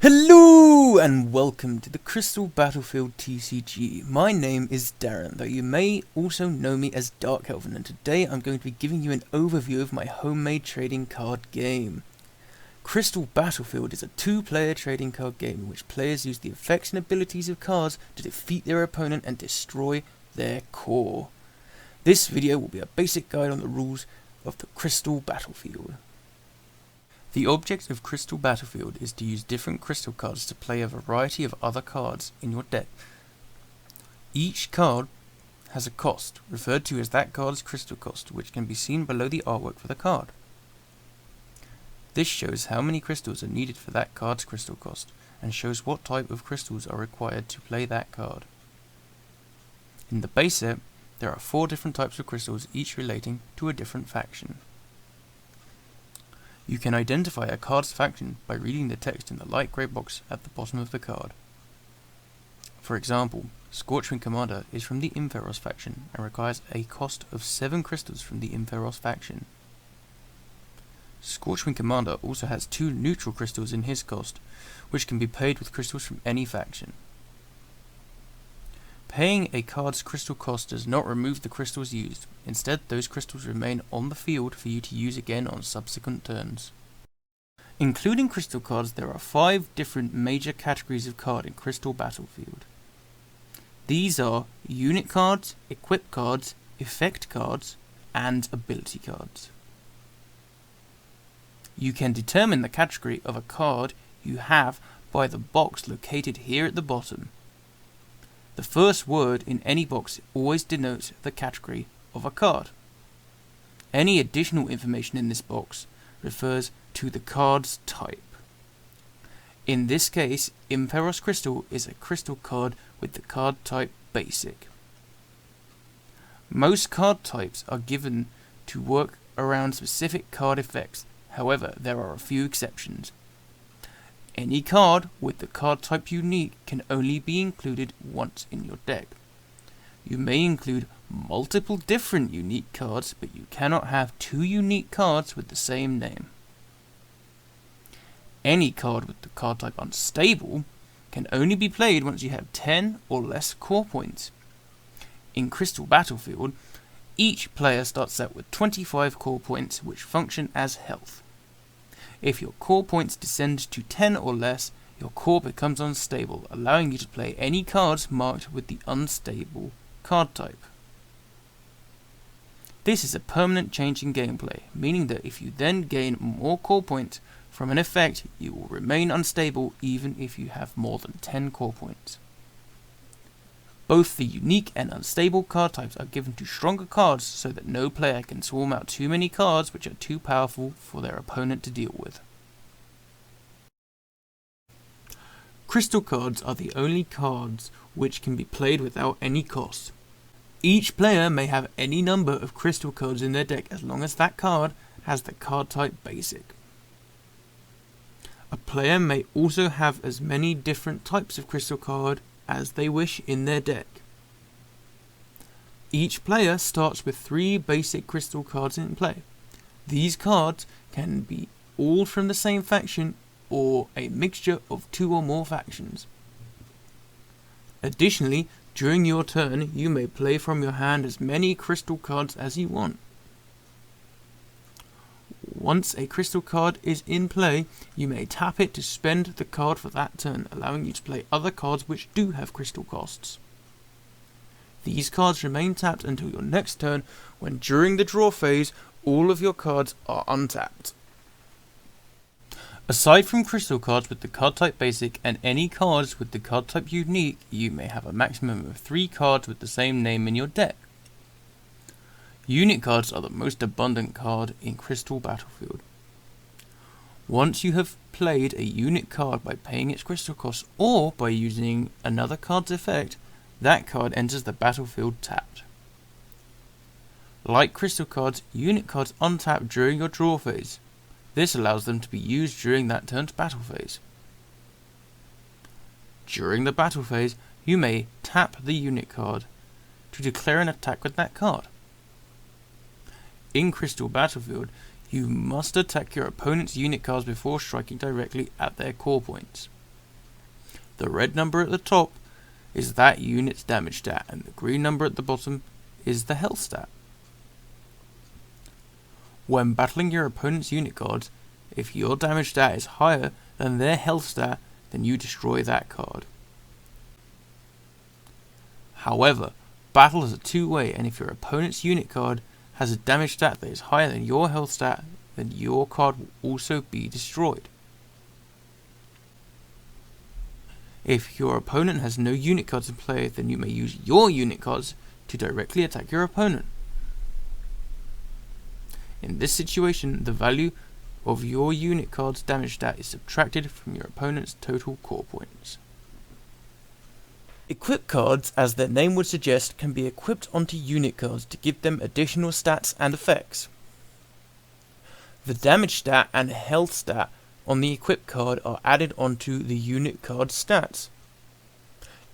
Hello and welcome to the Crystal Battlefield TCG. My name is Darren, though you may also know me as Darkhelven, and today I'm going to be giving you an overview of my homemade trading card game. Crystal Battlefield is a two-player trading card game in which players use the effects and abilities of cards to defeat their opponent and destroy their core. This video will be a basic guide on the rules of the Crystal Battlefield. The object of Crystal Battlefield is to use different crystal cards to play a variety of other cards in your deck. Each card has a cost, referred to as that card's crystal cost, which can be seen below the artwork for the card. This shows how many crystals are needed for that card's crystal cost, and shows what type of crystals are required to play that card. In the base set, there are 4 different types of crystals, each relating to a different faction. You can identify a card's faction by reading the text in the light grey box at the bottom of the card. For example, Scorchwind Commander is from the Impharos faction and requires a cost of 7 crystals from the Impharos faction. Scorchwind Commander also has 2 neutral crystals in his cost, which can be paid with crystals from any faction. Paying a card's crystal cost does not remove the crystals used. Instead, those crystals remain on the field for you to use again on subsequent turns. Including crystal cards, there are 5 different major categories of card in Crystal Battlefield. These are unit cards, equip cards, effect cards, and ability cards. You can determine the category of a card you have by the box located here at the bottom. The first word in any box always denotes the category of a card. Any additional information in this box refers to the card's type. In this case, Impharos Crystal is a crystal card with the card type Basic. Most card types are given to work around specific card effects, however, there are a few exceptions. Any card with the card type unique can only be included once in your deck. You may include multiple different unique cards, but you cannot have 2 unique cards with the same name. Any card with the card type Unstable can only be played once you have 10 or less core points. In Crystal Battlefield, each player starts out with 25 core points, which function as health. If your core points descend to 10 or less, your core becomes unstable, allowing you to play any cards marked with the unstable card type. This is a permanent change in gameplay, meaning that if you then gain more core points from an effect, you will remain unstable even if you have more than 10 core points. Both the unique and unstable card types are given to stronger cards so that no player can swarm out too many cards which are too powerful for their opponent to deal with. Crystal cards are the only cards which can be played without any cost. Each player may have any number of crystal cards in their deck as long as that card has the card type Basic. A player may also have as many different types of crystal card as they wish in their deck. Each player starts with 3 basic crystal cards in play. These cards can be all from the same faction or a mixture of 2 or more factions. Additionally, during your turn, you may play from your hand as many crystal cards as you want. Once a crystal card is in play, you may tap it to spend the card for that turn, allowing you to play other cards which do have crystal costs. These cards remain tapped until your next turn, when during the draw phase, all of your cards are untapped. Aside from crystal cards with the card type Basic and any cards with the card type Unique, you may have a maximum of 3 cards with the same name in your deck. Unit cards are the most abundant card in Crystal Battlefield. Once you have played a unit card by paying its crystal cost or by using another card's effect, that card enters the battlefield tapped. Like crystal cards, unit cards untap during your draw phase. This allows them to be used during that turn's battle phase. During the battle phase, you may tap the unit card to declare an attack with that card. In Crystal Battlefield, you must attack your opponent's unit cards before striking directly at their core points. The red number at the top is that unit's damage stat, and the green number at the bottom is the health stat. When battling your opponent's unit cards, if your damage stat is higher than their health stat, then you destroy that card. However, battle is a two-way, and if your opponent's unit card has a damage stat that is higher than your health stat, then your card will also be destroyed. If your opponent has no unit cards in play, then you may use your unit cards to directly attack your opponent. In this situation, the value of your unit card's damage stat is subtracted from your opponent's total core points. Equip cards, as their name would suggest, can be equipped onto unit cards to give them additional stats and effects. The damage stat and health stat on the equip card are added onto the unit card stats.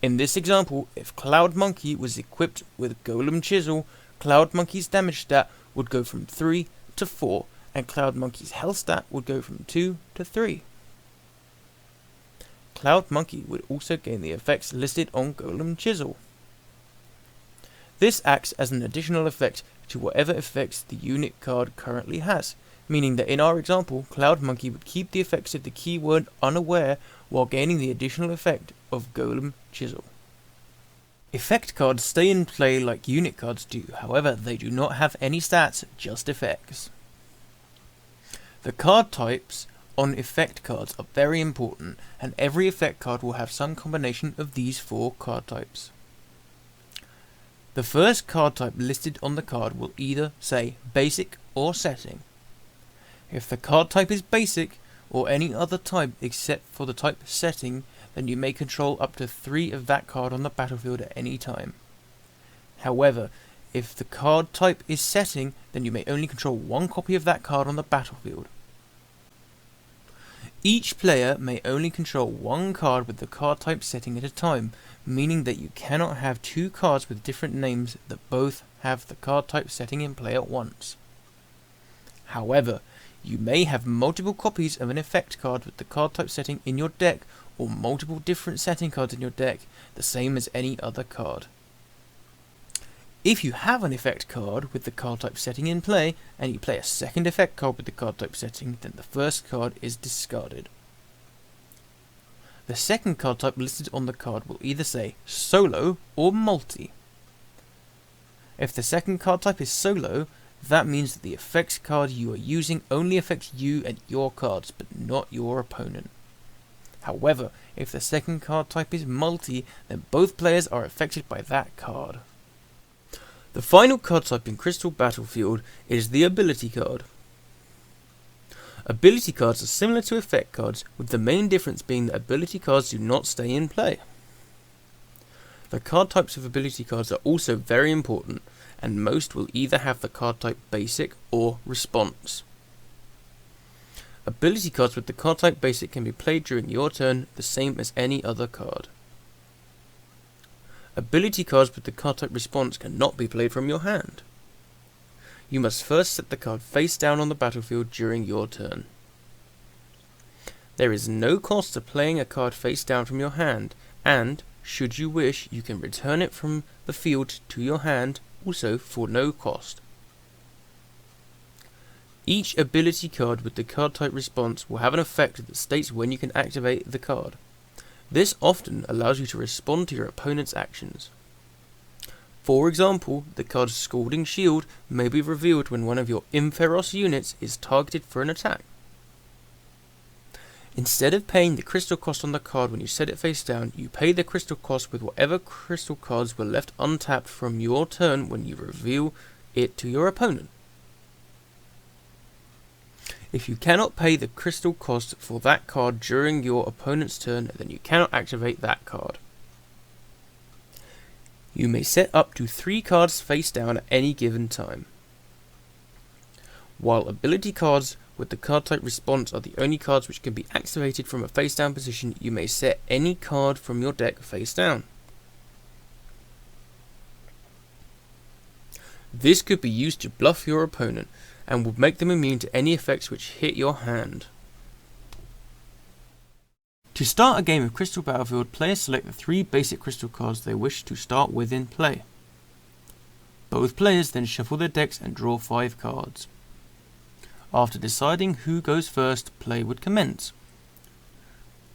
In this example, if Cloud Monkey was equipped with Golem Chisel, Cloud Monkey's damage stat would go from 3 to 4, and Cloud Monkey's health stat would go from 2 to 3. Cloud Monkey would also gain the effects listed on Golem Chisel. This acts as an additional effect to whatever effects the unit card currently has, meaning that in our example, Cloud Monkey would keep the effects of the keyword Unaware while gaining the additional effect of Golem Chisel. Effect cards stay in play like unit cards do, however they do not have any stats, just effects. The card types on effect cards are very important, and every effect card will have some combination of these 4 card types. The first card type listed on the card will either say Basic or Setting. If the card type is Basic, or any other type except for the type Setting, then you may control up to 3 of that card on the battlefield at any time. However, if the card type is Setting, then you may only control 1 copy of that card on the battlefield. Each player may only control 1 card with the card type setting at a time, meaning that you cannot have 2 cards with different names that both have the card type setting in play at once. However, you may have multiple copies of an effect card with the card type setting in your deck, or multiple different setting cards in your deck, the same as any other card. If you have an effect card with the card type setting in play, and you play a second effect card with the card type setting, then the first card is discarded. The second card type listed on the card will either say Solo or Multi. If the second card type is Solo, that means that the effects card you are using only affects you and your cards, but not your opponent. However, if the second card type is Multi, then both players are affected by that card. The final card type in Crystal Battlefield is the Ability card. Ability cards are similar to effect cards, with the main difference being that ability cards do not stay in play. The card types of ability cards are also very important, and most will either have the card type Basic or Response. Ability cards with the card type Basic can be played during your turn, the same as any other card. Ability cards with the card type Response cannot be played from your hand. You must first set the card face down on the battlefield during your turn. There is no cost to playing a card face down from your hand, and, should you wish, you can return it from the field to your hand, also for no cost. Each ability card with the card type Response will have an effect that states when you can activate the card. This often allows you to respond to your opponent's actions. For example, the card Scalding Shield may be revealed when one of your Impheros units is targeted for an attack. Instead of paying the crystal cost on the card when you set it face down, you pay the crystal cost with whatever crystal cards were left untapped from your turn when you reveal it to your opponent. If you cannot pay the crystal cost for that card during your opponent's turn, then you cannot activate that card. You may set up to 3 cards face down at any given time. While ability cards with the card type Response are the only cards which can be activated from a face down position, you may set any card from your deck face down. This could be used to bluff your opponent, and would make them immune to any effects which hit your hand. To start a game of Crystal Battlefield, players select the 3 basic crystal cards they wish to start with in play. Both players then shuffle their decks and draw 5 cards. After deciding who goes first, play would commence.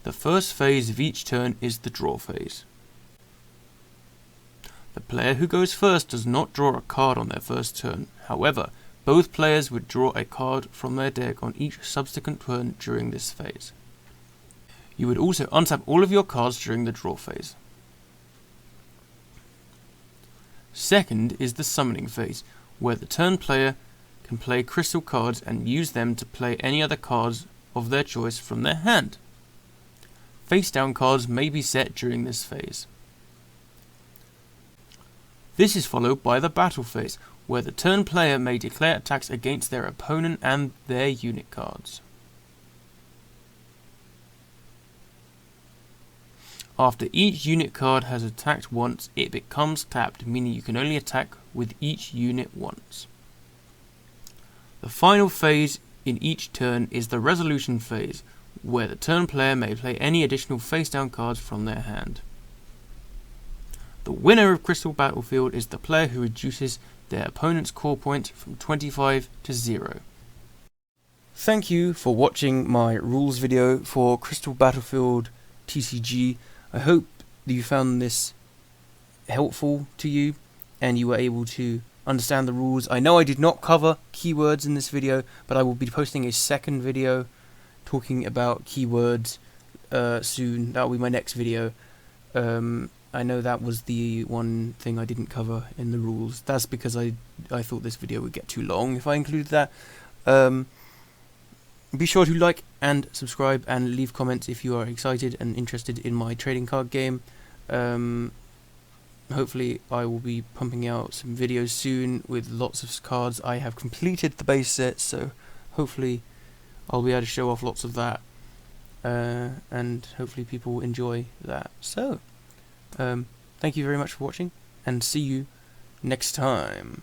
The first phase of each turn is the draw phase. The player who goes first does not draw a card on their first turn. However, both players would draw a card from their deck on each subsequent turn during this phase. You would also untap all of your cards during the draw phase. Second is the summoning phase, where the turn player can play crystal cards and use them to play any other cards of their choice from their hand. Face down cards may be set during this phase. This is followed by the battle phase, where the turn player may declare attacks against their opponent and their unit cards. After each unit card has attacked once, it becomes tapped, meaning you can only attack with each unit once. The final phase in each turn is the resolution phase, where the turn player may play any additional face down cards from their hand. The winner of Crystal Battlefield is the player who reduces their opponent's core point from 25 to 0. Thank you for watching my rules video for Crystal Battlefield TCG. I hope that you found this helpful to you and you were able to understand the rules. I know I did not cover keywords in this video, but I will be posting a second video talking about keywords soon. That will be my next video. I know that was the one thing I didn't cover in the rules. That's because I thought this video would get too long if I included that. Be sure to like and subscribe and leave comments if you are excited and interested in my trading card game. Hopefully I will be pumping out some videos soon with lots of cards. I have completed the base set, so hopefully I'll be able to show off lots of that, and hopefully people will enjoy that. So thank you very much for watching, and see you next time.